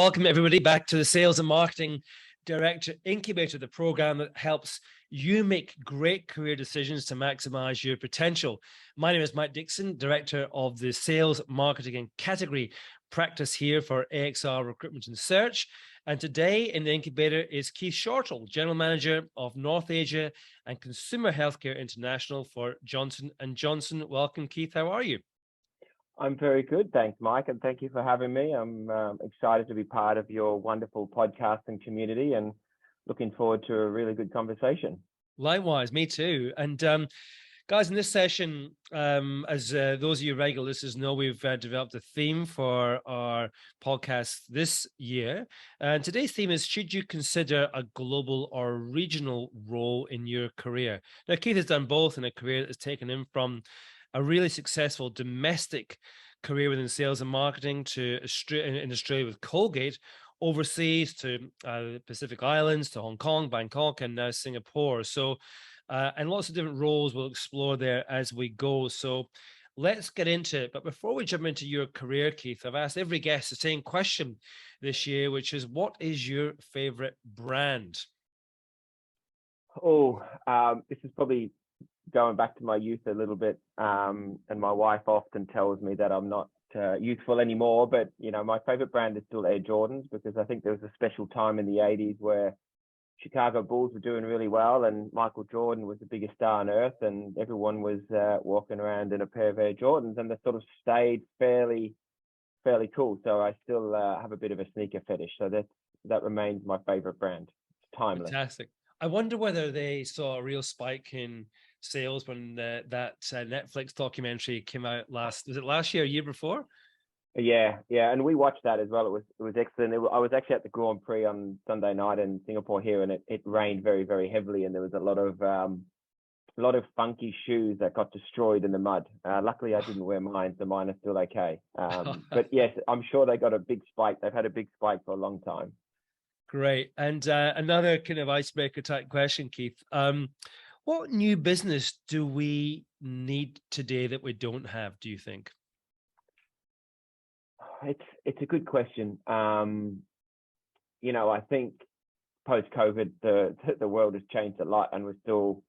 welcome everybody back to the Sales and Marketing Director Incubator, the program that helps you make great career decisions to maximize your potential. My name is Mike Dickson, Director of the Sales, Marketing and Category Practice here for AXR Recruitment and Search. And today in the incubator is Keith Shortall, General Manager of North Asia and Consumer Healthcare International for Johnson & Johnson. Welcome, Keith. How are you? I'm very good, thanks, Mike, and thank you for having me. I'm excited to be part of your wonderful podcasting community and looking forward to a really good conversation. Likewise, me too. And guys, in this session, as those of you regular listeners know, we've developed a theme for our podcast this year. And today's theme is, should you consider a global or regional role in your career? Now, Keith has done both in a career that has taken him from a really successful domestic career within sales and marketing to in Australia with Colgate, overseas to the Pacific Islands, to Hong Kong, Bangkok, and now Singapore. So, and lots of different roles we'll explore there as we go. So let's get into it. But before we jump into your career, Keith, I've asked every guest the same question this year, which is, what is your favorite brand? This is probably going back to my youth a little bit, and my wife often tells me that I'm not youthful anymore, but my favorite brand is still Air Jordans, because I think there was a special time in the 80s where Chicago Bulls were doing really well and Michael Jordan was the biggest star on earth, and everyone was walking around in a pair of Air Jordans, and they sort of stayed fairly cool. So I still have a bit of a sneaker fetish, so that remains my favorite brand. It's timeless. Fantastic. I wonder whether they saw a real spike in sales when that Netflix documentary came out was it last year, or year before? Yeah, and we watched that as well. It was excellent. I was actually at the Grand Prix on Sunday night in Singapore here, and it rained very, very heavily, and there was a lot of funky shoes that got destroyed in the mud. Luckily, I didn't wear mine, so mine are still okay. But yes, I'm sure they got a big spike. They've had a big spike for a long time. Great. And another kind of icebreaker type question, Keith. What new business do we need today that we don't have, do you think? It's a good question. I think post-COVID, the world has changed a lot, and we're still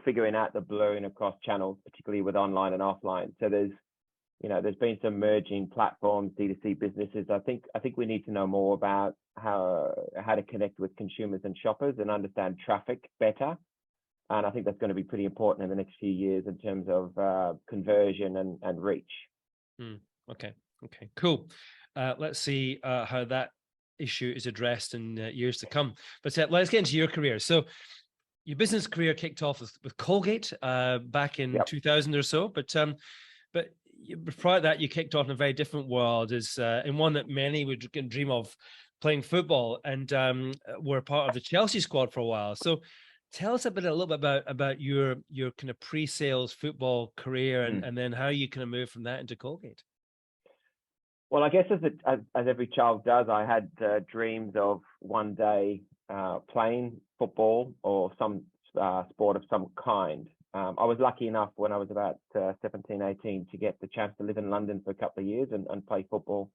figuring out the blurring across channels, particularly with online and offline. So there's been some merging platforms, D2C businesses. I think we need to know more about how to connect with consumers and shoppers and understand traffic better. And I think that's going to be pretty important in the next few years in terms of conversion and reach. Okay, cool. Let's see how that issue is addressed in years to come. But let's get into your career. So your business career kicked off with Colgate back in 2000 or so. But prior to that, you kicked off in a very different world, in one that many would dream of, playing football, and were part of the Chelsea squad for a while. So tell us a little bit about your kind of pre-sales football career, and then how you kind of moved from that into Colgate. Well, I guess as every child does, I had dreams of one day playing football or some sport of some kind. I was lucky enough when I was about 17, 18 to get the chance to live in London for a couple of years and play football.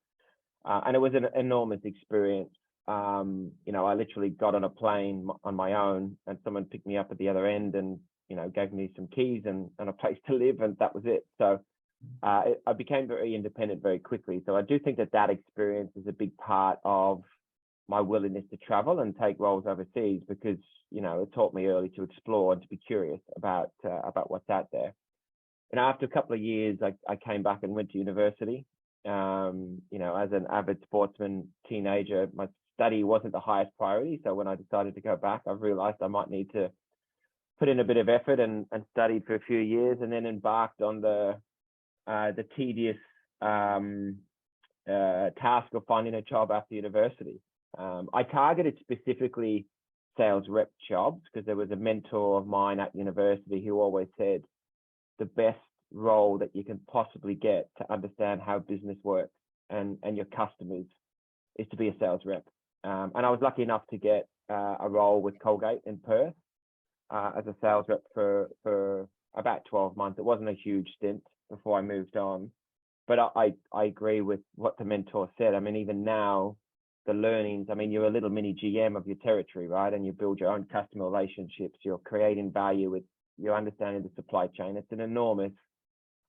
And it was an enormous experience. I literally got on a plane on my own, and someone picked me up at the other end and, gave me some keys and a place to live, and that was it. So I became very independent very quickly. So I do think that experience is a big part of my willingness to travel and take roles overseas, because, it taught me early to explore and to be curious about what's out there. And after a couple of years, I came back and went to university. As an avid sportsman teenager, my study wasn't the highest priority. So when I decided to go back, I realized I might need to put in a bit of effort and studied for a few years, and then embarked on the tedious task of finding a job after university. I targeted specifically sales rep jobs because there was a mentor of mine at university who always said the best role that you can possibly get to understand how business works and your customers is to be a sales rep. And I was lucky enough to get a role with Colgate in Perth as a sales rep for about 12 months. It wasn't a huge stint before I moved on, but I agree with what the mentor said. I mean, even now, the learnings. I mean, you're a little mini GM of your territory, right? And you build your own customer relationships. You're creating value with your understanding the supply chain. It's an enormous,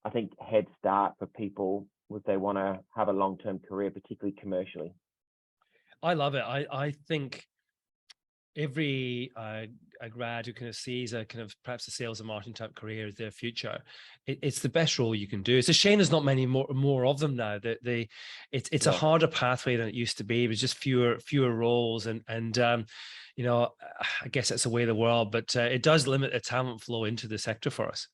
I think, head start for people if they want to have a long-term career, particularly commercially. I love it. I think every a grad who kind of sees a kind of perhaps a sales and marketing type career as their future, it's the best role you can do. It's a shame there's not many more of them now. That it's a harder pathway than it used to be. It was just fewer roles, and you know, I guess that's the way of the world. But it does limit the talent flow into the sector for us.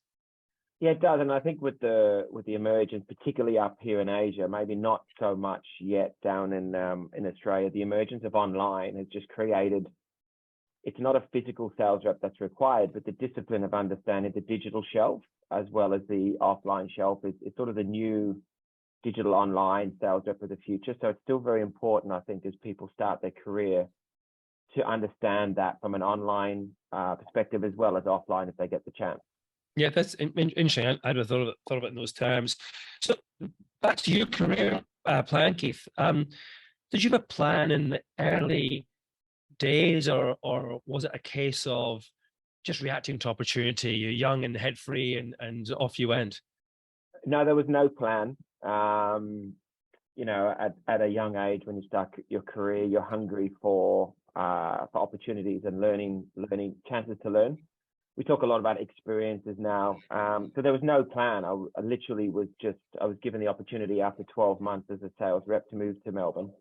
Yeah, it does, and I think with the emergence, particularly up here in Asia, maybe not so much yet down in Australia, the emergence of online has just created. It's not a physical sales rep that's required, but the discipline of understanding the digital shelf as well as the offline shelf is sort of the new digital online sales rep of the future. So it's still very important, I think, as people start their career to understand that from an online perspective as well as offline if they get the chance. Yeah, that's interesting. I'd have thought of it in those terms. So back to your career plan, Keith. Did you have a plan in the early days, or was it a case of just reacting to opportunity? You're young and head free, and off you went. No, there was no plan. You know, at a young age, when you start your career, you're hungry for opportunities and learning chances to learn. We talk a lot about experiences now. So there was no plan. I literally was given the opportunity after 12 months as a sales rep to move to Melbourne,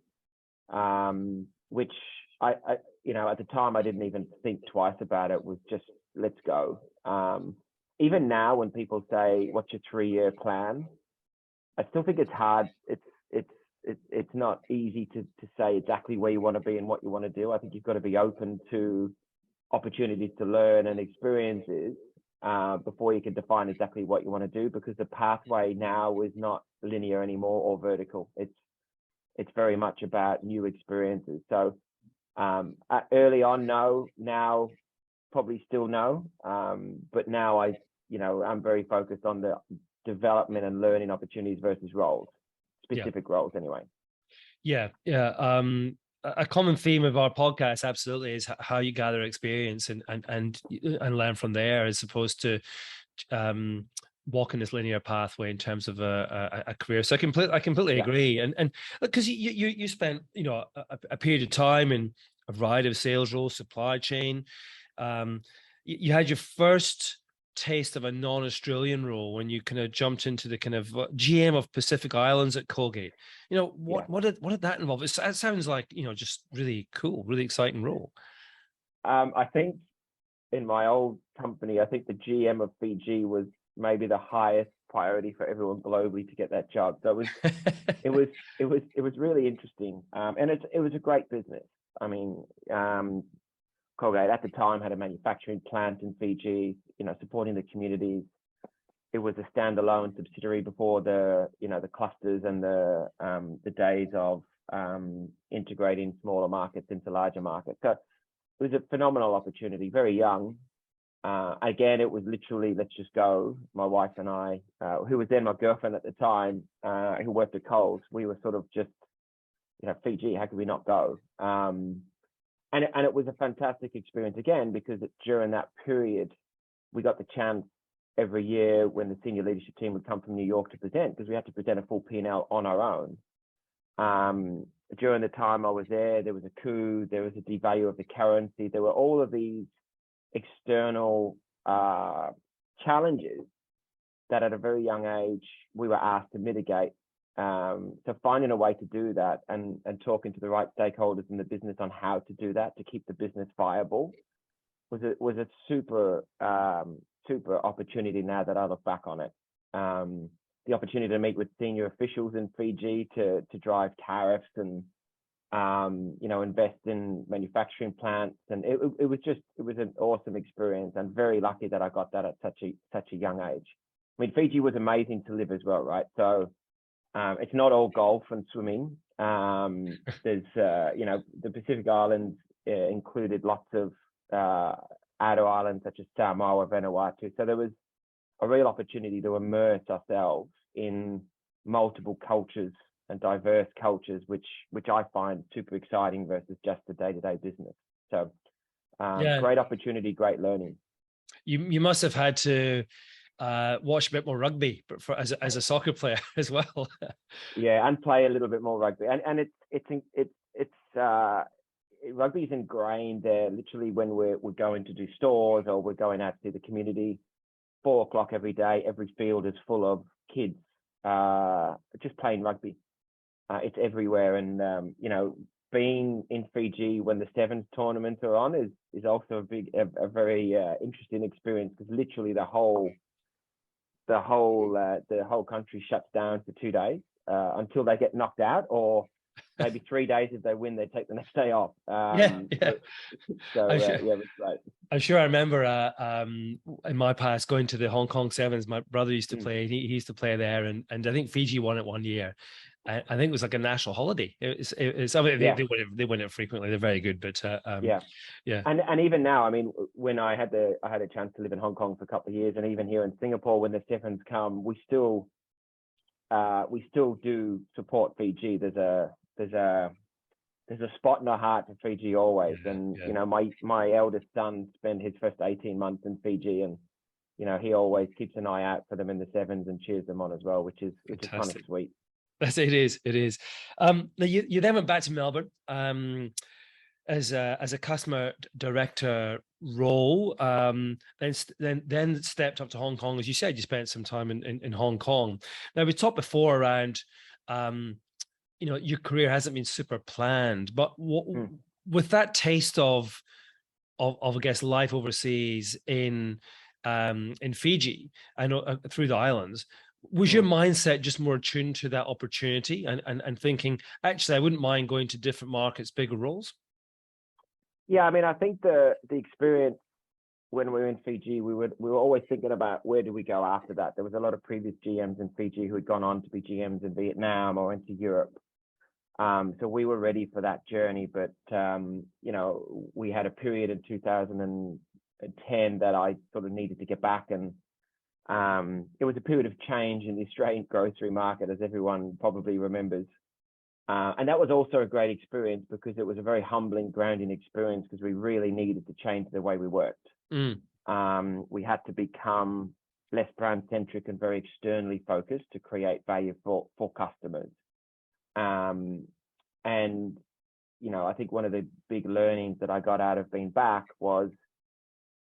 which I you know, at the time I didn't even think twice about it. Was just, let's go. Even now when people say, what's your 3-year plan? I still think it's hard. It's not easy to say exactly where you want to be and what you want to do. I think you've got to be open to opportunities to learn and experiences before you can define exactly what you want to do, because the pathway now is not linear anymore or vertical. It's very much about new experiences. So early on, no. Now probably still no. But now I'm very focused on the development and learning opportunities versus roles, specific roles anyway. Yeah. A common theme of our podcast absolutely is how you gather experience and learn from there, as opposed to walking this linear pathway in terms of a career. So I completely agree. And because you spent a period of time in a variety of sales roles, supply chain. You had your first taste of a non-Australian role when you kind of jumped into the kind of GM of Pacific Islands at Colgate. What did that involve? It sounds like just really cool, really exciting role. I think in my old company, I think the GM of Fiji was maybe the highest priority for everyone globally to get that job. So it was really interesting, and it was a great business. I mean, Colgate at the time had a manufacturing plant in Fiji, supporting the communities. It was a standalone subsidiary before the clusters and the days of integrating smaller markets into larger markets. So it was a phenomenal opportunity, very young. Again, it was literally, let's just go. My wife and I, who was then my girlfriend at the time, who worked at Coles, we were sort of just, Fiji, how could we not go? And it was a fantastic experience again, because during that period, we got the chance every year when the senior leadership team would come from New York to present, because we had to present a full P&L on our own. During the time I was there was a coup, there was a devalue of the currency. There were all of these external challenges that at a very young age, we were asked to mitigate. So finding a way to do that and talking to the right stakeholders in the business on how to do that to keep the business viable was a super opportunity now that I look back on it. The opportunity to meet with senior officials in Fiji to drive tariffs and invest in manufacturing plants, and it was an awesome experience, and very lucky that I got that at such a young age. I mean, Fiji was amazing to live as well, right? So it's not all golf and swimming. There's the Pacific Islands included lots of outer islands such as Samoa, Vanuatu. So there was a real opportunity to immerse ourselves in multiple cultures and diverse cultures, which I find super exciting versus just the day-to-day business. So great opportunity, great learning. You must have had to watch a bit more rugby as a soccer player as well. Yeah, and play a little bit more rugby, and it's rugby is ingrained there. Literally, when we're going to do stores or we're going out to the community, 4 o'clock every day, every field is full of kids just playing rugby. It's everywhere, and being in Fiji when the sevens tournaments are on is also a very interesting experience, because literally the whole country shuts down for 2 days until they get knocked out, or maybe 3 days. If they win, they take the next day off. Yeah. So yeah, it was great. I'm sure I remember in my past going to the Hong Kong Sevens. My brother used to play. He used to play there, and I think Fiji won it one year. I think it was like a national holiday. It's I mean, they win it frequently. They're very good, but yeah. And even now, I mean, when I had a chance to live in Hong Kong for a couple of years, and even here in Singapore, when the Sevens come, we still do support Fiji. There's a spot in our heart for Fiji always. And my eldest son spent his first 18 months in Fiji, and he always keeps an eye out for them in the sevens and cheers them on as well, which is kind of sweet. It is. Now you then went back to Melbourne as a customer director role. Then stepped up to Hong Kong. As you said, you spent some time in Hong Kong. Now we talked before around your career hasn't been super planned, but with that taste of I guess life overseas in Fiji, I know through the islands, was your mindset just more attuned to that opportunity and thinking, actually, I wouldn't mind going to different markets, bigger roles? Yeah, I mean, I think the experience when we were in Fiji, we were always thinking about where do we go after that. There was a lot of previous GMs in Fiji who had gone on to be GMs in Vietnam or into Europe. So we were ready for that journey, but we had a period in 2010 that I sort of needed to get back, and it was a period of change in the Australian grocery market, as everyone probably remembers. And that was also a great experience, because it was a very humbling, grounding experience, because we really needed to change the way we worked. We had to become less brand centric and very externally focused to create value for customers. And I think one of the big learnings that I got out of being back was,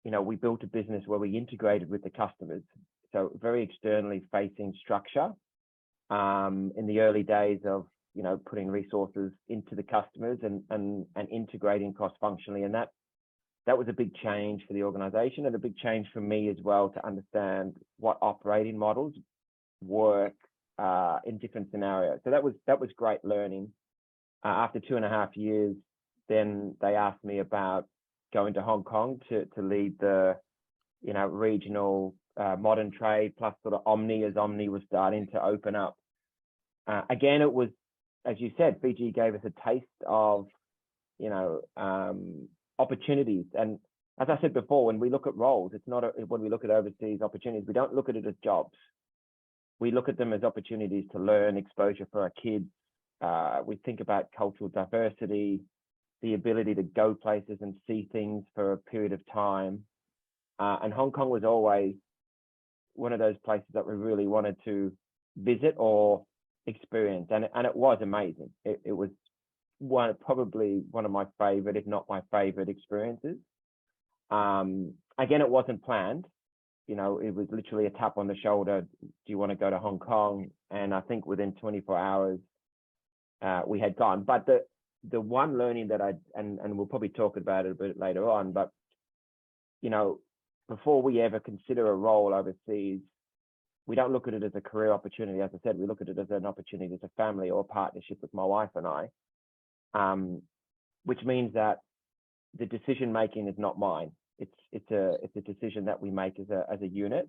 we built a business where we integrated with the customers. So very externally facing structure in the early days of putting resources into the customers and integrating cross-functionally, and that was a big change for the organization, and a big change for me as well, to understand what operating models work in different scenarios. So that was great learning. After 2.5 years, then they asked me about going to Hong Kong to lead the regional modern trade plus sort of omni, as omni was starting to open up. Again, it was, as you said, Fiji gave us a taste of opportunities. And as I said before, when we look at roles, it's not when we look at overseas opportunities, we don't look at it as jobs. We look at them as opportunities to learn, exposure for our kids. We think about cultural diversity, the ability to go places and see things for a period of time. And Hong Kong was always one of those places that we really wanted to visit or experience. And it was amazing. It was probably one of my favorite, if not my favorite experiences. Again, it wasn't planned. It was literally a tap on the shoulder. Do you want to go to Hong Kong? And I think within 24 hours, we had gone. But the one learning that and we'll probably talk about it a bit later on, but, before we ever consider a role overseas, we don't look at it as a career opportunity. As I said, we look at it as an opportunity, as a family or a partnership with my wife and I, which means that the decision making is not mine. It's a decision that we make as a unit.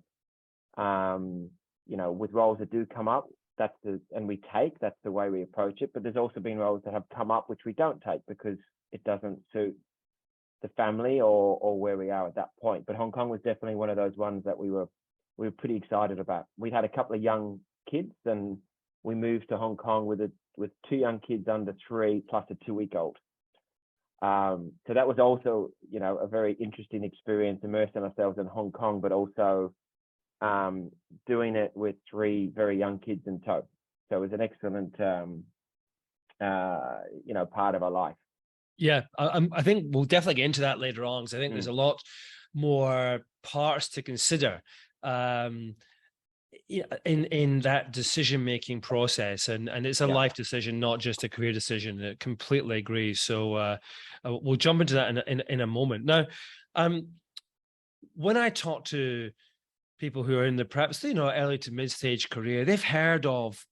With roles that do come up, that's the way we approach it. But there's also been roles that have come up which we don't take because it doesn't suit the family or where we are at that point. But Hong Kong was definitely one of those ones that we were pretty excited about. We had a couple of young kids, and we moved to Hong Kong with two young kids under 3 plus a 2-week-old. So that was also, a very interesting experience, immersing ourselves in Hong Kong, but also doing it with 3 very young kids in tow. So it was an excellent, part of our life. Yeah, I think we'll definitely get into that later on, because I think there's a lot more parts to consider in that decision-making process, and it's a life decision, not just a career decision. I completely agree. So we'll jump into that in a moment. Now, when I talk to people who are in the perhaps early to mid-stage career, they've heard of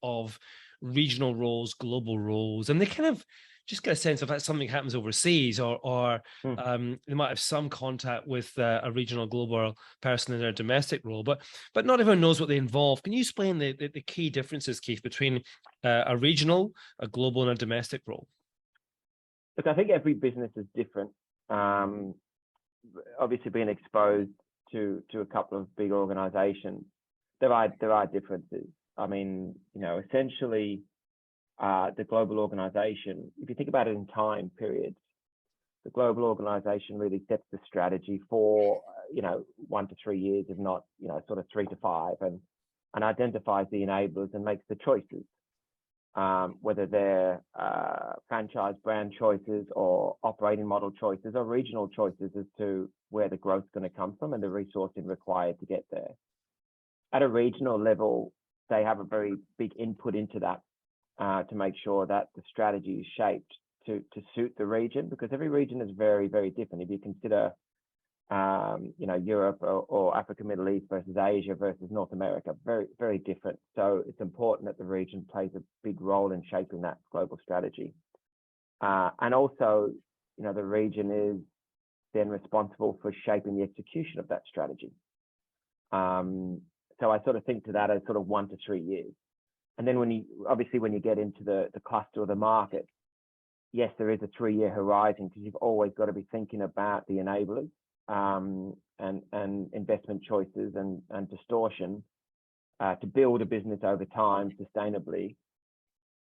regional roles, global roles, and they kind of just get a sense of that something happens overseas, or they might have some contact with a regional global person in their domestic role, but not everyone knows what they involve. Can you explain the key differences, Keith, between a regional, a global, and a domestic role? Look, I think every business is different. Obviously, being exposed to a couple of big organizations, there are differences. I mean, essentially, the global organization, if you think about it in time periods, the global organization really sets the strategy for 1 to 3 years, if not sort of 3 to 5, and identifies the enablers and makes the choices, whether they're franchise brand choices or operating model choices or regional choices as to where the growth's going to come from and the resourcing required to get there. At a regional level, they have a very big input into that, to make sure that the strategy is shaped to suit the region, because every region is very, very different. If you consider, Europe or Africa, Middle East versus Asia versus North America, very, very different. So it's important that the region plays a big role in shaping that global strategy. And also, the region is then responsible for shaping the execution of that strategy. So I sort of think to that as sort of 1 to 3 years. And then when you get into the cluster of the market, yes, there is a 3-year horizon, because you've always got to be thinking about the enablers, and investment choices and distortion to build a business over time sustainably.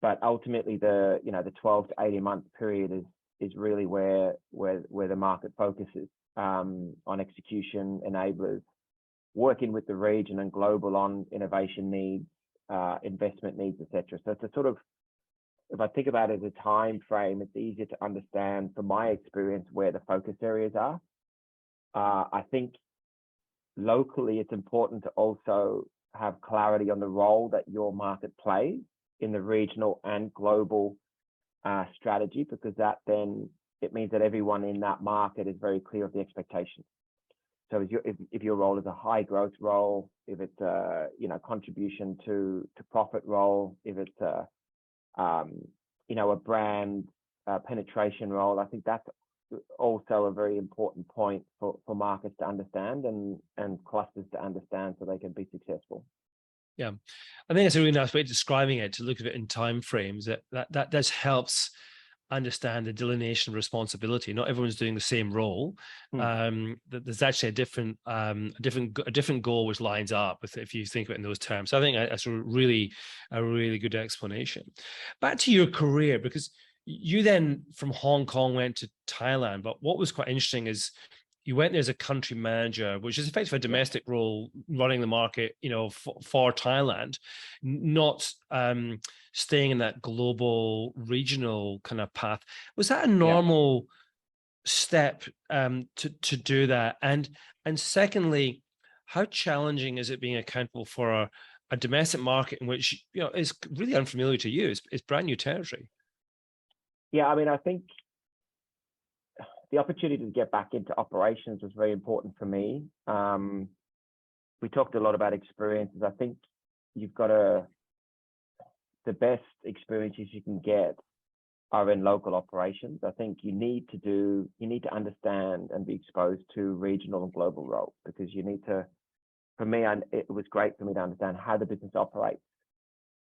But ultimately, the 12 to 18 month period is really where the market focuses on execution, enablers, working with the region and global on innovation needs, investment needs, etc. So it's a sort of, if I think about it as a time frame, it's easier to understand from my experience where the focus areas are. I think locally it's important to also have clarity on the role that your market plays in the regional and global strategy, because that then it means that everyone in that market is very clear of the expectations. So if your role is a high growth role, if it's a contribution to profit role, if it's a brand penetration role, I think that's also a very important point for markets to understand and clusters to understand, so they can be successful. Yeah, I think it's a really nice way of describing it, to look at it in time frames. That does helps understand the delineation of responsibility. Not everyone's doing the same role. There's actually a different goal which lines up with, if you think of it in those terms. So I think that's a really good explanation. Back to your career, because you then from Hong Kong went to Thailand, but what was quite interesting is you went there as a country manager, which is effectively a domestic role, running the market, for Thailand, not staying in that global regional kind of path. Was that a normal step to do that? And secondly, how challenging is it being accountable for a domestic market in which is really unfamiliar to you? It's brand new territory. Yeah, I mean, I think the opportunity to get back into operations was very important for me. We talked a lot about experiences. I think you've got the best experiences you can get are in local operations. I think you need to understand and be exposed to regional and global roles, because you need to, for me, it was great for me to understand how the business operates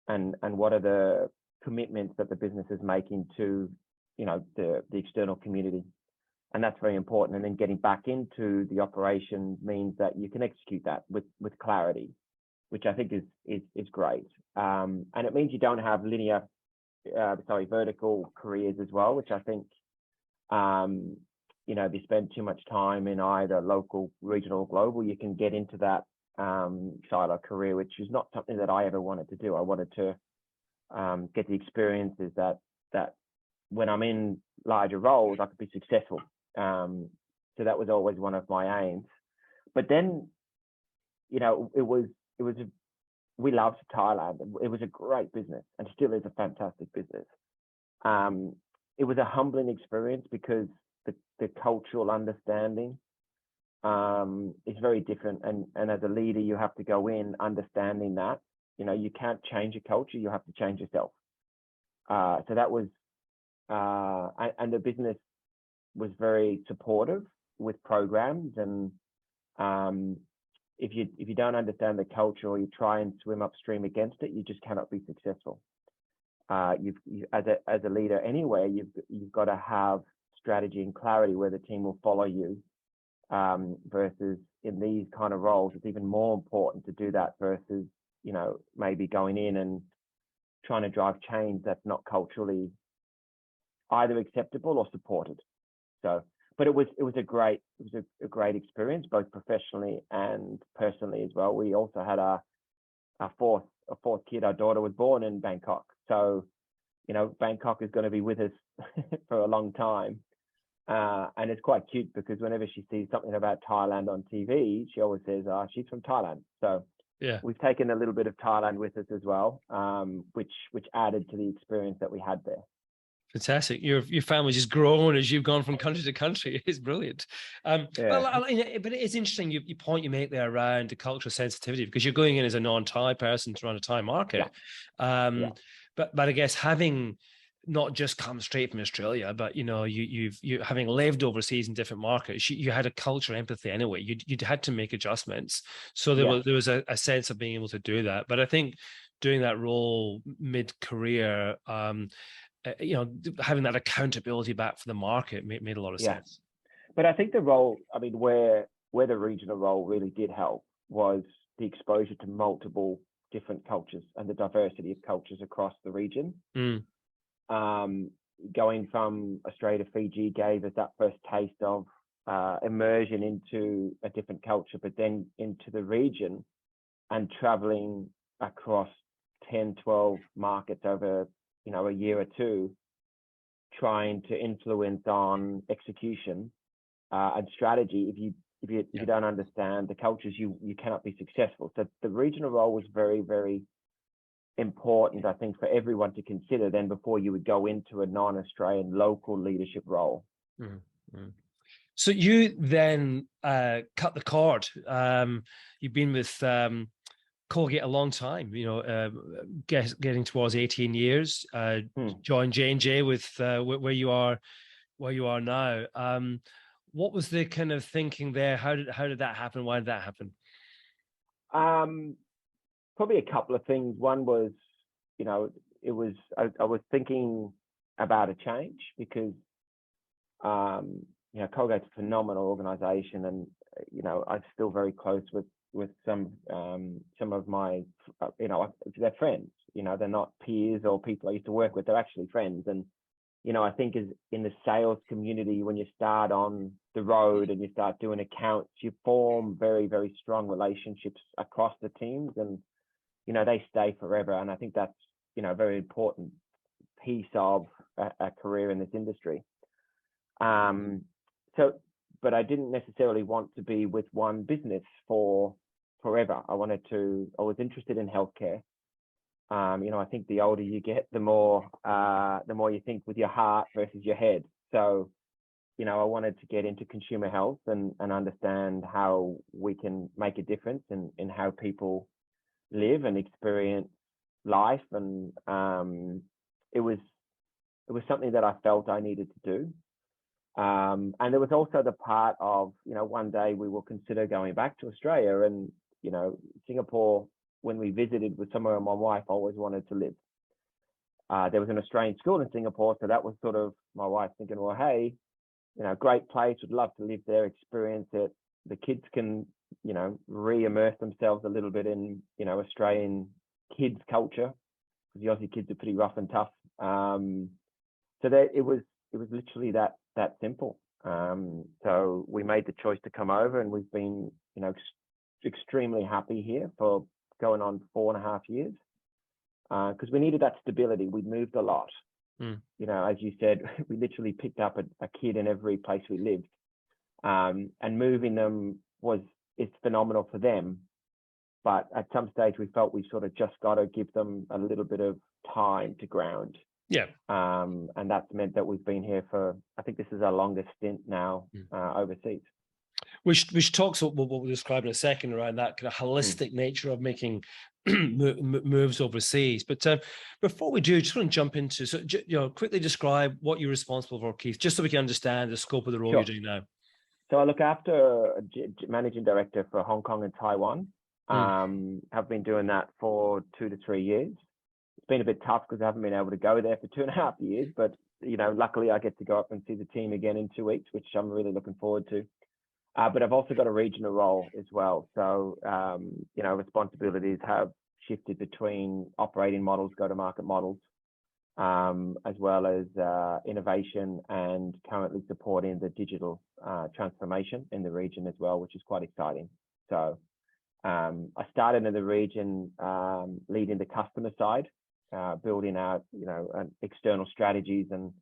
and what are the commitments that the business is making to the external community. And that's very important. And then getting back into the operation means that you can execute that with clarity, which I think is great. And it means you don't have vertical careers as well, which I think, if you spend too much time in either local, regional, or global, you can get into that silo career, which is not something that I ever wanted to do. I wanted to get the experiences that when I'm in larger roles, I could be successful. So that was always one of my aims. But then, we loved Thailand. It was a great business and still is a fantastic business. It was a humbling experience because the cultural understanding is very different. And as a leader, you have to go in understanding that, you can't change a culture, you have to change yourself. So that was, and the business was very supportive with programs. And if you don't understand the culture or you try and swim upstream against it, you just cannot be successful. As a leader anyway, you've got to have strategy and clarity where the team will follow you. Versus in these kind of roles, it's even more important to do that versus, maybe going in and trying to drive change that's not culturally either acceptable or supported. So, but it was a great experience, both professionally and personally as well. We also had a fourth kid. Our daughter was born in Bangkok, so Bangkok is going to be with us for a long time. And it's quite cute because whenever she sees something about Thailand on TV, she always says, she's from Thailand. So yeah, we've taken a little bit of Thailand with us as well, which added to the experience that we had there. Fantastic. Your family's just grown as you've gone from country to country. It's brilliant. Yeah. But it's interesting, you point you make there around the cultural sensitivity, because you're going in as a non-Thai person to run a Thai market. Yeah. But I guess having not just come straight from Australia, but you having lived overseas in different markets, you had a cultural empathy anyway. You'd had to make adjustments, so there was a sense of being able to do that. But I think doing that role mid-career, having that accountability back for the market made a lot of sense. But I think the role, where the regional role really did help was the exposure to multiple different cultures and the diversity of cultures across the region. Going from Australia to Fiji gave us that first taste of immersion into a different culture, but then into the region and traveling across 10, 12 markets over, a year or two, trying to influence on execution and strategy. If you don't understand the cultures, you cannot be successful. So the regional role was very, very important, I think, for everyone to consider then before you would go into a non-Australian local leadership role. Mm-hmm. So you then cut the cord. You've been with Colgate a long time, getting towards 18 years. Joined J&J with where you are now. What was the kind of thinking there? How did that happen? Why did that happen? Probably a couple of things. One was, I was thinking about a change because, Colgate's a phenomenal organization, and I'm still very close with some of my, they're friends. They're not peers or people I used to work with. They're actually friends. And I think is in the sales community, when you start on the road and you start doing accounts, you form very, very strong relationships across the teams, and they stay forever. And I think that's a very important piece of a career in this industry. But I didn't necessarily want to be with one business for forever. I was interested in healthcare. I think the older you get, the more you think with your heart versus your head. So, I wanted to get into consumer health and understand how we can make a difference in how people live and experience life. And it was something that I felt I needed to do. And there was also the part of, one day we will consider going back to Australia, and, Singapore, when we visited, was somewhere my wife always wanted to live. There was an Australian school in Singapore, so that was sort of my wife thinking, well, hey, great place, would love to live there, experience it. The kids can re-immerse themselves a little bit in, Australian kids culture, because the Aussie kids are pretty rough and tough. So that it was literally that simple. So we made the choice to come over, and we've been, extremely happy here for going on 4.5 years, because we needed that stability. We'd moved a lot. As you said, we literally picked up a kid in every place we lived, and moving them it's phenomenal for them. But at some stage, we felt we sort of just got to give them a little bit of time to ground. Yeah. And that's meant that we've been here for, I think this is our longest stint now overseas. Which talks what we'll describe in a second around that kind of holistic nature of making moves overseas. But before we do, just want to jump into, quickly describe what you're responsible for, Keith, just so we can understand the scope of the role you're doing now. So I look after managing director for Hong Kong and Taiwan. Have been doing that for 2 to 3 years. It's been a bit tough because I haven't been able to go there for 2.5 years, but luckily I get to go up and see the team again in 2 weeks, which I'm really looking forward to. But I've also got a regional role as well. So, responsibilities have shifted between operating models, go-to-market models, as well as innovation, and currently supporting the digital transformation in the region as well, which is quite exciting. So I started in the region leading the customer side, building out, external strategies and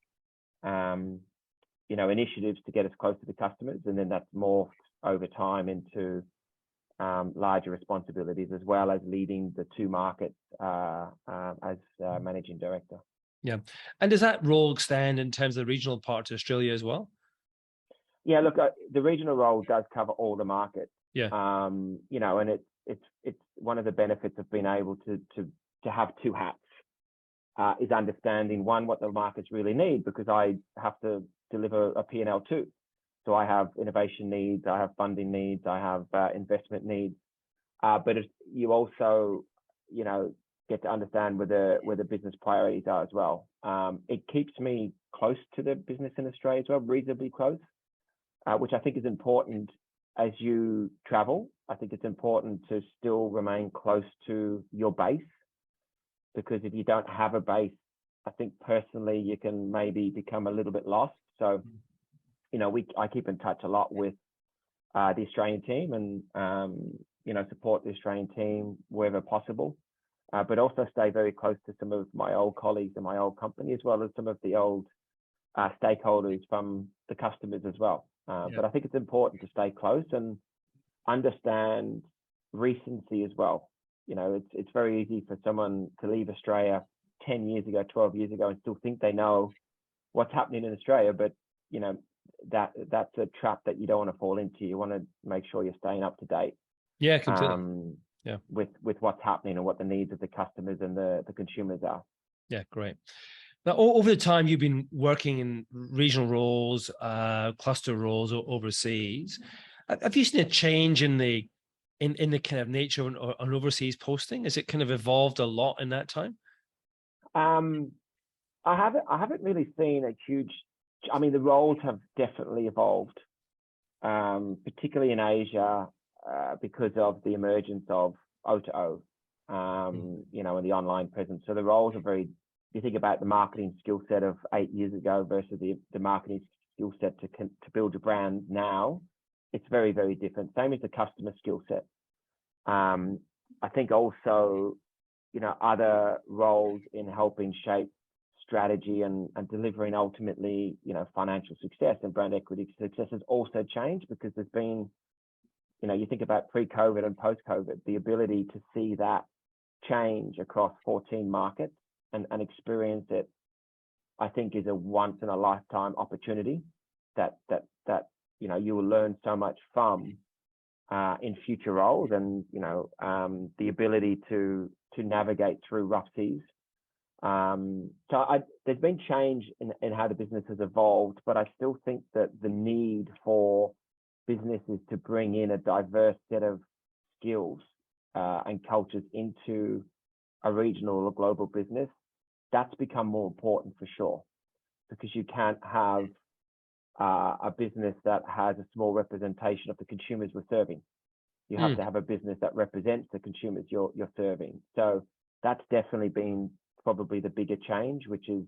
initiatives to get us close to the customers, and then that's morphed over time into larger responsibilities, as well as leading the 2 markets as managing director. Yeah, and does that role extend in terms of the regional part to Australia as well? Yeah, look, the regional role does cover all the markets. Yeah, and it's one of the benefits of being able to have 2 hats. Is understanding, one, what the markets really need, because I have to deliver a P&L too. So I have innovation needs, I have funding needs, I have investment needs. But you also, get to understand where the business priorities are as well. It keeps me close to the business in Australia as well, reasonably close, which I think is important as you travel. I think it's important to still remain close to your base, because if you don't have a base, I think personally you can maybe become a little bit lost. So, I keep in touch a lot with the Australian team, and support the Australian team wherever possible, but also stay very close to some of my old colleagues in my old company, as well as some of the old stakeholders from the customers as well. But I think it's important to stay close and understand recency as well. It's very easy for someone to leave Australia 10 years ago, 12 years ago, and still think they know what's happening in Australia. But, that's a trap that you don't want to fall into. You want to make sure you're staying up to date. Yeah, completely. With what's happening and what the needs of the customers and the consumers are. Yeah, great. Now, over the time you've been working in regional roles, cluster roles overseas, have you seen a change in the kind of nature of an overseas posting? Has it kind of evolved a lot in that time? I haven't really seen a huge. I mean, the roles have definitely evolved, particularly in Asia, because of the emergence of O2O, and the online presence. So the roles are very. You think about the marketing skill set of 8 years ago versus the marketing skill set to build a brand now. It's very, very different. Same as the customer skill set. I think also, other roles in helping shape strategy and delivering ultimately, financial success and brand equity success has also changed, because there's been, you think about pre-COVID and post-COVID, the ability to see that change across 14 markets and experience it, I think is a once in a lifetime opportunity that you will learn so much from in future roles, and the ability to navigate through rough seas. So there's been change in how the business has evolved, but I still think that the need for businesses to bring in a diverse set of skills and cultures into a regional or global business, that's become more important for sure, because you can't have a business that has a small representation of the consumers we're serving. You have to have a business that represents the consumers you're serving. So that's definitely been probably the bigger change, which is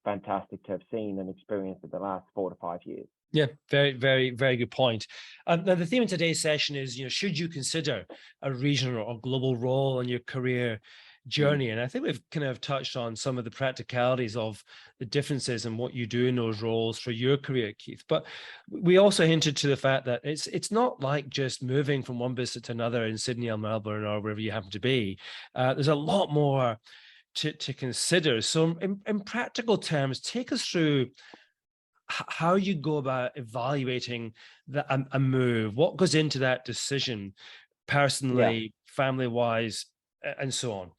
fantastic to have seen and experienced in the last 4 to 5 years. Yeah, very, very, very good point. Now, the theme of today's session is, should you consider a regional or global role in your career journey? And I think we've kind of touched on some of the practicalities of the differences in what you do in those roles for your career, Keith. But we also hinted to the fact that it's not like just moving from one business to another in Sydney or Melbourne or wherever you happen to be. There's a lot more to consider. So in practical terms, take us through how you go about evaluating a move. What goes into that decision personally, family-wise, and so on?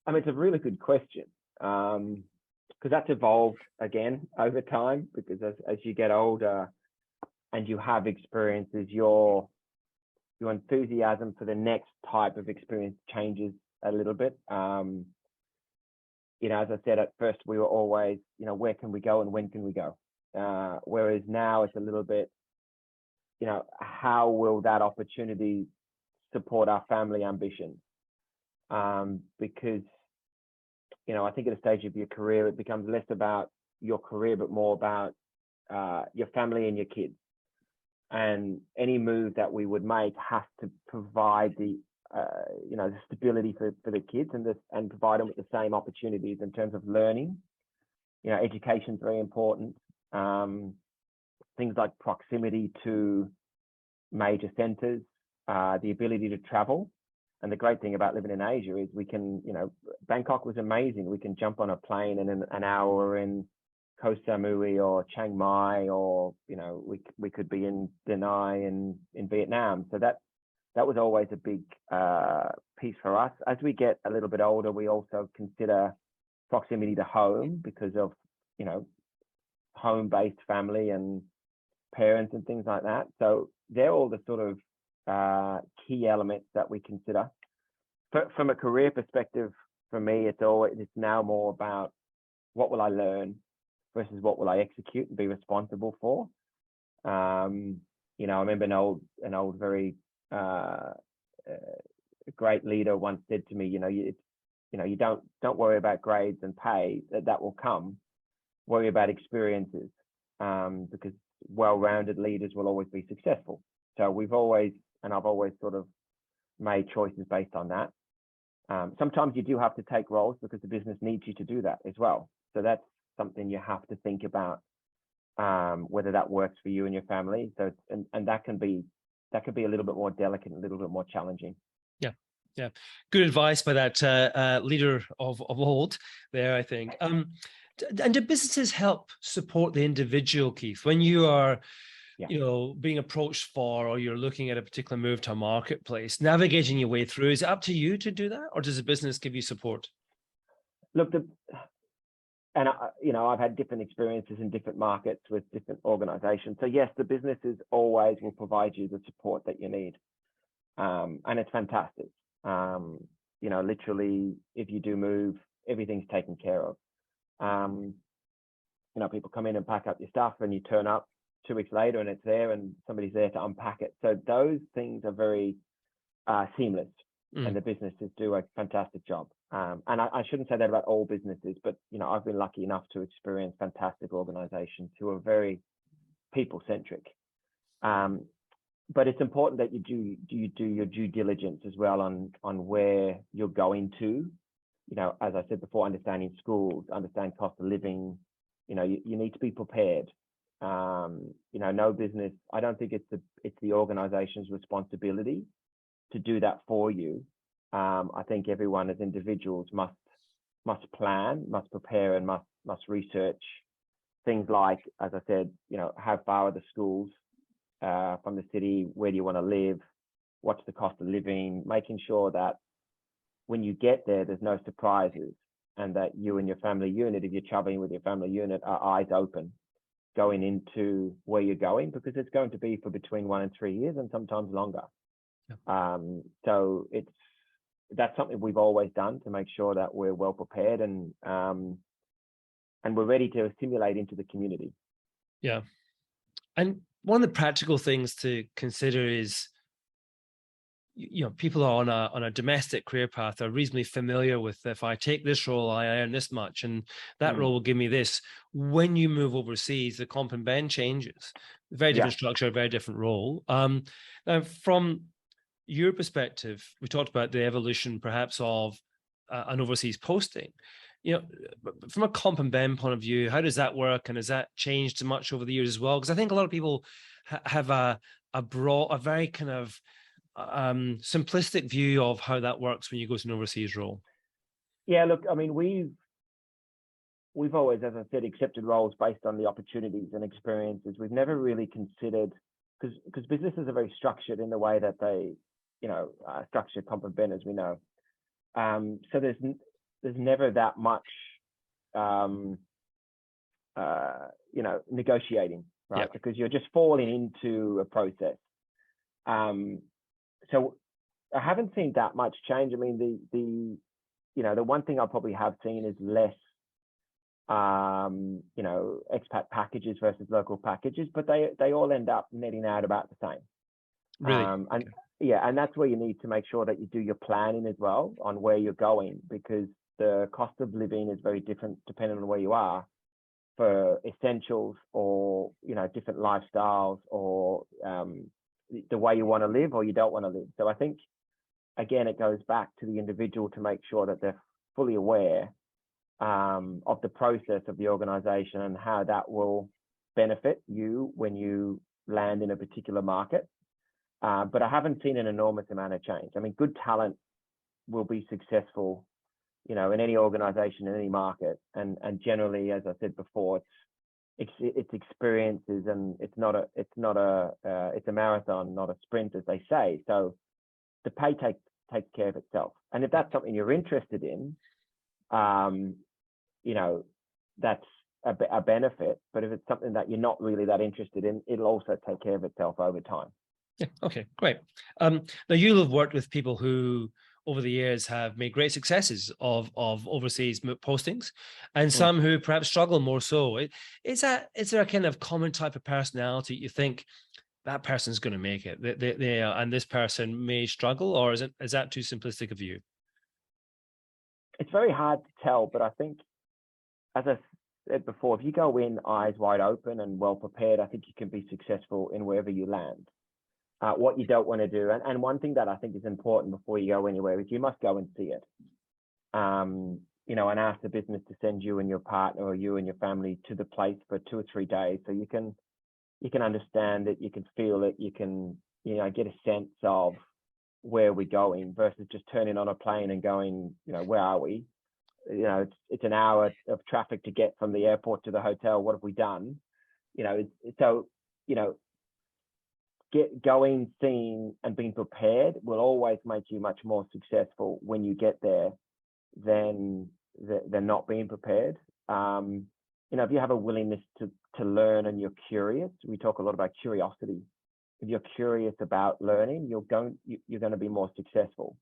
I mean, it's a really good question, because that's evolved again over time, because as you get older and you have experiences, your enthusiasm for the next type of experience changes a little bit. As I said, at first we were always, where can we go and when can we go? Whereas now it's a little bit, how will that opportunity support our family ambitions? Because, I think at a stage of your career, it becomes less about your career, but more about your family and your kids. And any move that we would make has to provide the stability for the kids and provide them with the same opportunities in terms of learning. Education is very important. Things like proximity to major centers, the ability to travel. And the great thing about living in Asia is we can, Bangkok was amazing. We can jump on a plane and in an hour we're in Koh Samui or Chiang Mai, or, we could be in Da Nang in Vietnam. So that was always a big piece for us. As we get a little bit older, we also consider proximity to home because of, home-based family and parents and things like that. So they're all the sort of key elements that we consider. From a career perspective, for me, it's now more about what will I learn versus what will I execute and be responsible for. I remember an old very a great leader once said to me, you don't worry about grades and pay, that will come. Worry about experiences, because well-rounded leaders will always be successful. So I've always sort of made choices based on that. Sometimes you do have to take roles because the business needs you to do that as well. So that's something you have to think about, whether that works for you and your family. So and that can be a little bit more delicate, and a little bit more challenging. Yeah. Good advice by that leader of old there, I think. And do businesses help support the individual, Keith, when you are, being approached for, or you're looking at a particular move to a marketplace, navigating your way through? Is it up to you to do that, or does the business give you support? Look, I've had different experiences in different markets with different organizations. So yes, the businesses always will provide you the support that you need. And it's fantastic. Literally, if you do move, everything's taken care of. People come in and pack up your stuff, and you turn up 2 weeks later and it's there, and somebody's there to unpack it. So those things are very seamless, and the businesses do a fantastic job. And I shouldn't say that about all businesses, but I've been lucky enough to experience fantastic organizations who are very people-centric. But it's important that you do your due diligence as well on where you're going to. As I said before, understanding schools, understand cost of living. You need to be prepared. No business. I don't think it's the organization's responsibility to do that for you. I think everyone as individuals must plan, must prepare, and must research things like, as I said, how far are the schools from the city? Where do you want to live? What's the cost of living? Making sure that when you get there, there's no surprises, and that you and your family unit, if you're traveling with your family unit, are eyes open going into where you're going, because it's going to be for between 1 and 3 years, and sometimes longer. So that's something we've always done to make sure that we're well prepared and we're ready to assimilate into the community. Yeah. And one of the practical things to consider is, people are on a domestic career path are reasonably familiar with, if I take this role, I earn this much, and that Mm. role will give me this. When you move overseas, the comp and ben changes. Very Yeah. different structure, very different role. Now, from your perspective, we talked about the evolution perhaps of an overseas posting. From a comp and ben point of view, how does that work, and has that changed much over the years as well? Because I think a lot of people have a very kind of simplistic view of how that works when you go to an overseas role. Yeah, look, I mean, we've always, as I said, accepted roles based on the opportunities and experiences. We've never really considered, because businesses are very structured in the way that they, structure comp and ben, as we know. So there's never that much, negotiating, right? Yep. Because you're just falling into a process. So I haven't seen that much change. I mean, the one thing I probably have seen is less, expat packages versus local packages, but they all end up netting out about the same. Really? And yeah, and that's where you need to make sure that you do your planning as well on where you're going, because the cost of living is very different depending on where you are for essentials, or different lifestyles, or the way you want to live or you don't want to live. So I think, again, it goes back to the individual to make sure that they're fully aware of the process of the organization and how that will benefit you when you land in a particular market. But I haven't seen an enormous amount of change. I mean, good talent will be successful, in any organization, in any market. And generally, as I said before, it's experiences, and it's a marathon, not a sprint, as they say. So the pay takes care of itself. And if that's something you're interested in, that's a benefit. But if it's something that you're not really that interested in, it'll also take care of itself over time. Yeah. Okay, great. Now, you'll have worked with people who over the years have made great successes of overseas postings, and some who perhaps struggle more so. Is there a kind of common type of personality you think that person's going to make it, and this person may struggle, or is that too simplistic a view? It's very hard to tell, but I think, as I said before, if you go in eyes wide open and well prepared, I think you can be successful in wherever you land. What you don't want to do, and one thing that I think is important before you go anywhere, is you must go and see it. And ask the business to send you and your partner, or you and your family, to the place for 2 or 3 days, so you can understand it, you can feel it, you can get a sense of where we're going, versus just turning on a plane and going, where are we? It's an hour of traffic to get from the airport to the hotel. What have we done? Going, seeing, and being prepared will always make you much more successful when you get there than not being prepared. If you have a willingness to learn and you're curious, we talk a lot about curiosity. If you're curious about learning, you're going to be more successful.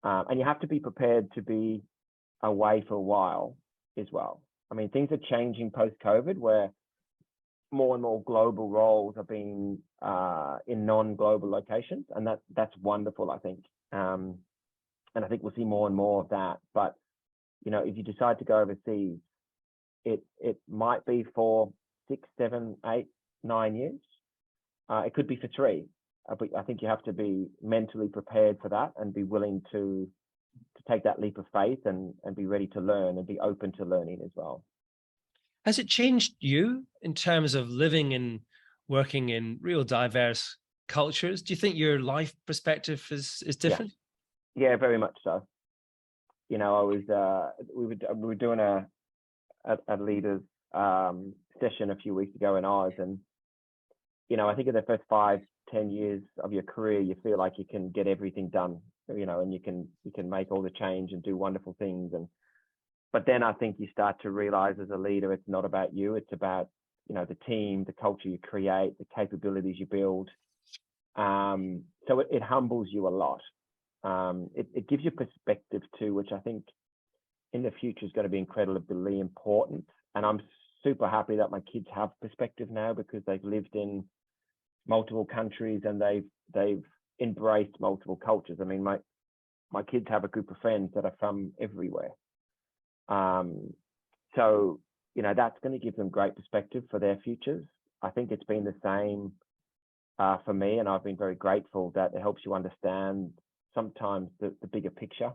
And you have to be prepared to be away for a while as well. I mean, things are changing post-COVID, where more and more global roles are being in non-global locations, and that's wonderful, I think. And I think we'll see more and more of that. But if you decide to go overseas, it might be for 6, 7, 8, 9 years. It could be for 3. But I think you have to be mentally prepared for that, and be willing to take that leap of faith, and be ready to learn, and be open to learning as well. Has it changed you in terms of living and working in real diverse cultures? Do you think your life perspective is different? Yeah, very much so. I was we were doing a leaders session a few weeks ago in Oz, and I think in the first 5-10 years of your career, you feel like you can get everything done, and you can make all the change and do wonderful things. But then I think you start to realize, as a leader, it's not about you. It's about, the team, the culture you create, the capabilities you build. So it humbles you a lot. It gives you perspective too, which I think in the future is going to be incredibly important. And I'm super happy that my kids have perspective now, because they've lived in multiple countries, and they've embraced multiple cultures. I mean, my kids have a group of friends that are from everywhere. So, that's going to give them great perspective for their futures. I think it's been the same for me, and I've been very grateful that it helps you understand sometimes the bigger picture,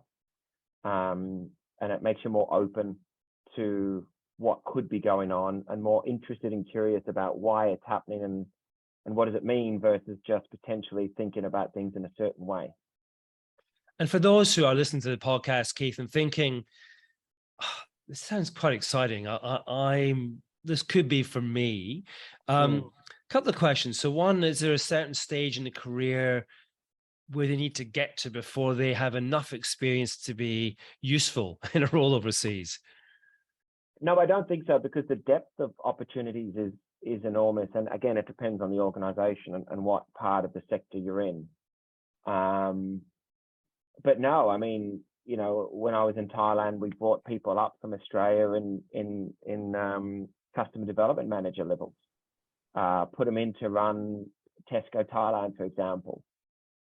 and it makes you more open to what could be going on and more interested and curious about why it's happening and what does it mean versus just potentially thinking about things in a certain way. And for those who are listening to the podcast, Keith, and thinking, oh, this sounds quite exciting. This could be for me. Couple of questions. So one, is there a certain stage in the career where they need to get to before they have enough experience to be useful in a role overseas? No, I don't think so, because the depth of opportunities is enormous. And again, it depends on the organization and what part of the sector you're in. But no, I mean, when I was in Thailand, we brought people up from Australia in customer development manager levels, put them in to run Tesco Thailand, for example.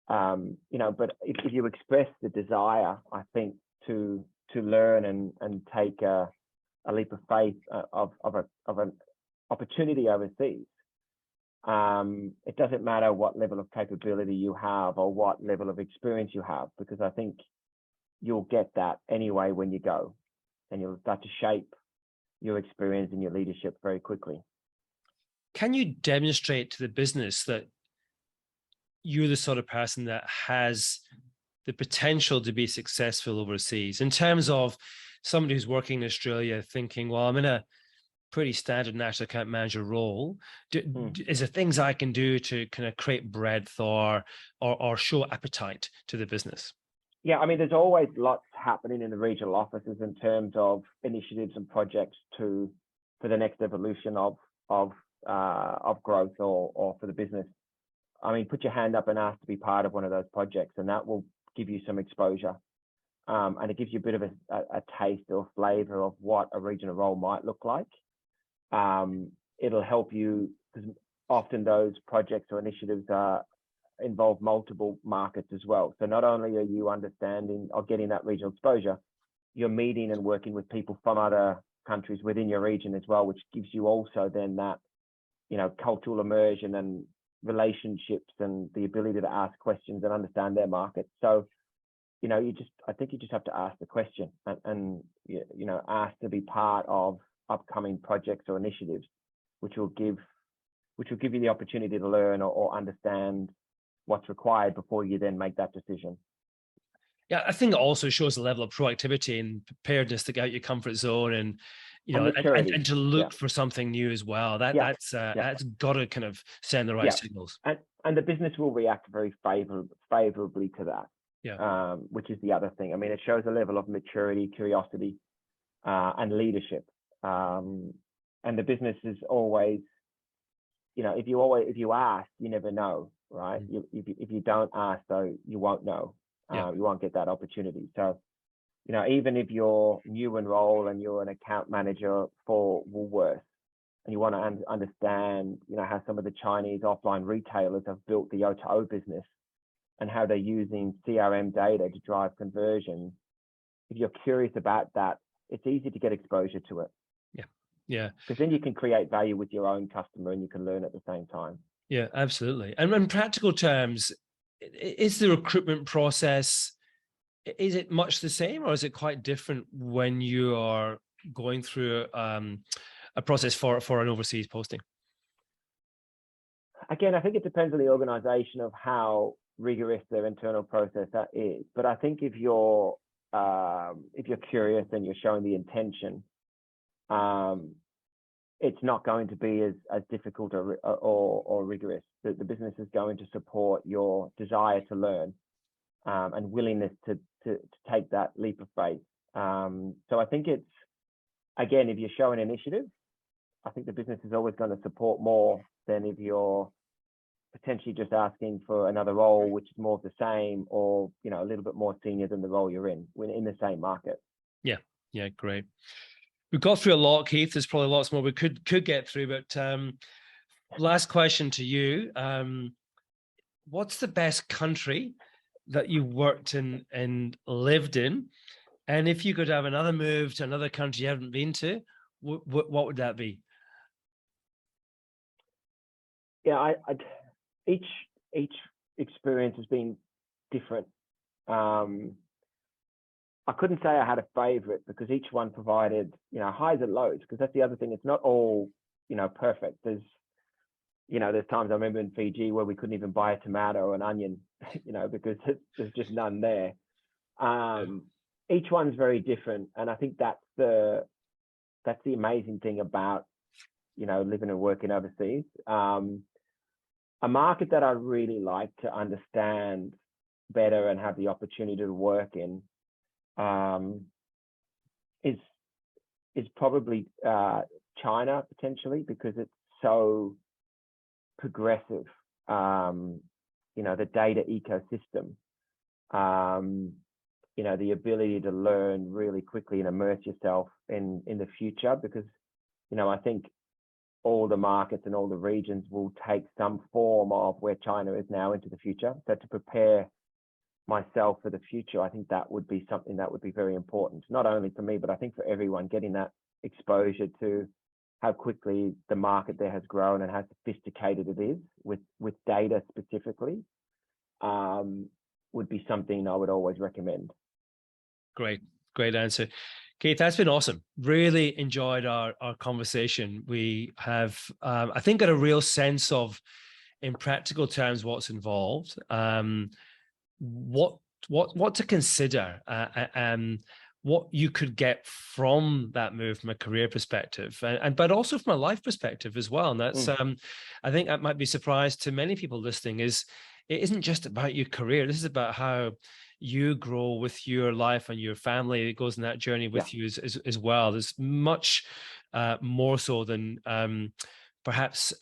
But if you express the desire, I think, to learn and take a leap of faith of an opportunity overseas, it doesn't matter what level of capability you have or what level of experience you have, because I think you'll get that anyway when you go, and you'll start to shape your experience and your leadership very quickly. Can you demonstrate to the business that you're the sort of person that has the potential to be successful overseas, in terms of somebody who's working in Australia thinking, well, I'm in a pretty standard national account manager role. Is there things I can do to kind of create breadth or show appetite to the business? Yeah, I mean, there's always lots happening in the regional offices in terms of initiatives and projects for the next evolution of growth or for the business. I mean, put your hand up and ask to be part of one of those projects, and that will give you some exposure. And it gives you a bit of a taste or flavor of what a regional role might look like. It'll help you, because often those projects or initiatives involve multiple markets as well. So not only are you understanding or getting that regional exposure, you're meeting and working with people from other countries within your region as well, which gives you also then that, cultural immersion and relationships and the ability to ask questions and understand their market. So, I think you just have to ask the question and ask to be part of upcoming projects or initiatives, which will give you the opportunity to learn or understand what's required before you then make that decision. Yeah, I think it also shows a level of proactivity and preparedness to get out your comfort zone and and to look for something new as well. That's got to kind of send the right signals. And the business will react very favorably to that. Yeah. Which is the other thing. I mean, it shows a level of maturity, curiosity, and leadership. And the business is always, if you ask, you never know, right? If you don't ask, though, you won't know. You won't get that opportunity. So, even if you're new in role and you're an account manager for Woolworths, and you want to understand, how some of the Chinese offline retailers have built the O2O business and how they're using CRM data to drive conversion, if you're curious about that, it's easy to get exposure to it. Yeah. Because then you can create value with your own customer and you can learn at the same time. Yeah, absolutely. And in practical terms, is the recruitment process, is it much the same, or is it quite different when you are going through a process for an overseas posting? Again, I think it depends on the organization of how rigorous their internal process that is. But I think if you're curious and you're showing the intention, it's not going to be as difficult or rigorous. The business is going to support your desire to learn and willingness to take that leap of faith. So I think it's, again, if you're showing initiative, I think the business is always going to support more than if you're potentially just asking for another role, which is more of the same, or a little bit more senior than the role you're in the same market. Yeah, great. We've got through a lot, Keith. There's probably lots more we could get through, but last question to you. What's the best country that you worked in and lived in? And if you could have another move to another country you haven't been to, what would that be? Yeah, each experience has been different. I couldn't say I had a favorite because each one provided, highs and lows, because that's the other thing. It's not all, perfect. There's times I remember in Fiji where we couldn't even buy a tomato or an onion, because there's just none there. Each one's very different. And I think that's the amazing thing about, living and working overseas. A market that I really like to understand better and have the opportunity to work in is probably China, potentially, because it's so progressive. The data ecosystem, the ability to learn really quickly and immerse yourself in the future, because I think all the markets and all the regions will take some form of where China is now into the future. So to prepare myself for the future, I think that would be something that would be very important, not only for me, but I think for everyone, getting that exposure to how quickly the market there has grown and how sophisticated it is with data specifically, would be something I would always recommend. Great answer. Keith, that's been awesome. Really enjoyed our conversation. We have, I think, got a real sense of, in practical terms, what's involved, what to consider, what you could get from that move from a career perspective, but also from a life perspective as well. And that's, I think that might be a surprise to many people listening, is it isn't just about your career. This is about how you grow with your life and your family. It goes in that journey with you as well. There's much more so than perhaps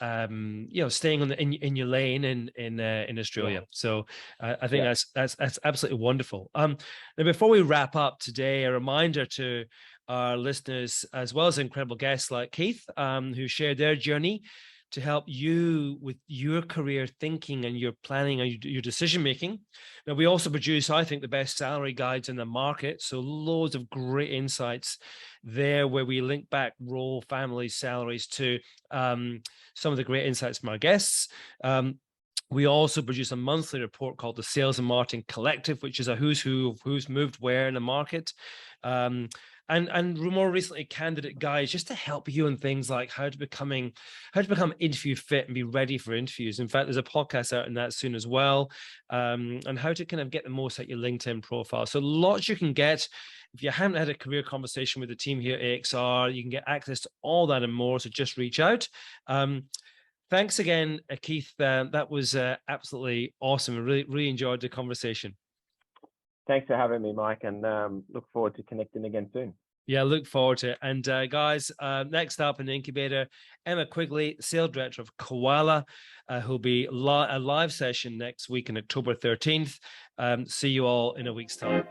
staying in your lane in Australia. So I think that's absolutely wonderful. Now, before we wrap up today, a reminder to our listeners, as well as incredible guests like Keith, who shared their journey to help you with your career thinking and your planning and your decision making. Now, we also produce, I think, the best salary guides in the market. So loads of great insights there, where we link back role, family, salaries to some of the great insights from our guests. We also produce a monthly report called the Sales and Marketing Collective, which is a who's who of who's moved where in the market. And more recently, candidate guides, just to help you in things like how to become interview fit and be ready for interviews. In fact, there's a podcast out in that soon as well, and how to kind of get the most out your LinkedIn profile. So lots you can get. If you haven't had a career conversation with the team here at AXR, you can get access to all that and more. So just reach out. Thanks again, Keith. That was absolutely awesome. I really enjoyed the conversation. Thanks for having me, Mike, and look forward to connecting again soon. Yeah, look forward to it. And guys, next up in the incubator, Emma Quigley, Sales Director of Koala, who'll be a live session next week on October 13th. See you all in a week's time.